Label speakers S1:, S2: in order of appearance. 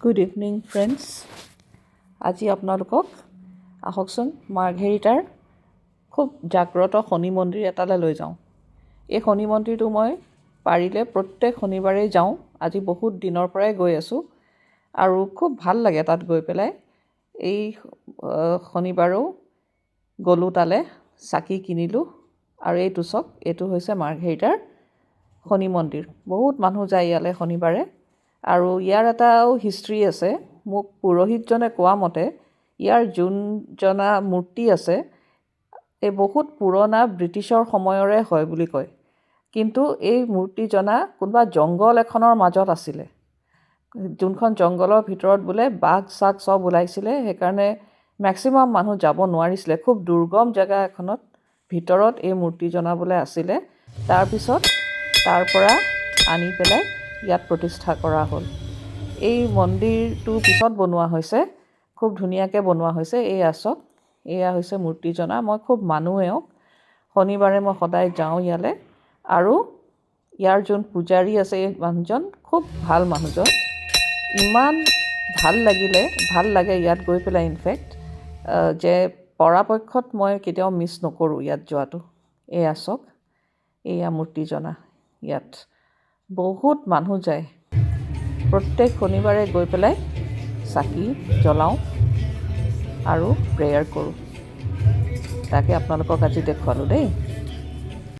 S1: Good evening friends. আজি আপোনালোকক আহকচোন মাৰ্ঘেৰিটাৰ খুব জাগ্ৰত শনি মন্দিৰ এটালৈ লৈ যাওঁ। এই শনি মন্দিৰটো মই পাৰিলে প্ৰত্যেক শনিবাৰেই যাওঁ। আজি বহুত দিনৰ পৰাই গৈ আছোঁ আৰু খুব ভাল লাগে তাত গৈ পেলাই। এই শনিবাৰেও গ'লোঁ তালৈ, চাকি কিনিলোঁ আৰু এইটো চাওক, এইটো হৈছে মাৰ্ঘেৰিটাৰ শনি মন্দিৰ। বহুত মানুহ যায় ইয়ালৈ শনিবাৰে আৰু ইয়াৰ এটাও হিষ্ট্ৰী আছে। মোক পুৰোহিতজনে কোৱা মতে ইয়াৰ যোনজনা মূৰ্তি আছে এই বহুত পুৰণা ব্ৰিটিছৰ সময়ৰে হয় বুলি কয়, কিন্তু এই মূৰ্তিজনা কোনোবা জংঘল এখনৰ মাজত আছিলে। যোনখন জংঘলৰ ভিতৰত বোলে বাঘ চাঘ চব ওলাইছিলে, সেইকাৰণে মেক্সিমাম মানুহ যাব নোৱাৰিছিলে। খুব দুৰ্গম জেগা এখনত ভিতৰত এই মূৰ্তিজনা বোলে আছিলে। তাৰপিছত তাৰ পৰা আনি পেলাই ইয়াত প্ৰতিষ্ঠা কৰা হ'ল। এই মন্দিৰটো পিছত বনোৱা হৈছে, খুব ধুনীয়াকৈ বনোৱা হৈছে। এই আচক, এয়া হৈছে মূৰ্তিজনা। মই খুব মানো এওঁক, শনিবাৰে মই সদায় যাওঁ ইয়ালৈ। আৰু ইয়াৰ যোন পূজাৰী আছে, এই মানুহজন খুব ভাল মানুহজন। ইমান ভাল লাগে ইয়াত গৈ পেলাই। ইনফেক্ট যে পৰাপক্ষত মই কেতিয়াও মিছ নকৰোঁ ইয়াত যোৱাটো। এয়া চাওক, এয়া মূৰ্তিজনা। ইয়াত বহুত মানুহ যায়। প্ৰত্যেক শনিবাৰে গৈ পেলাই চাকি জ্বলাওঁ আৰু প্ৰেয়াৰ কৰোঁ। তাকে আপোনালোকক আজি দেখুৱালোঁ দেই।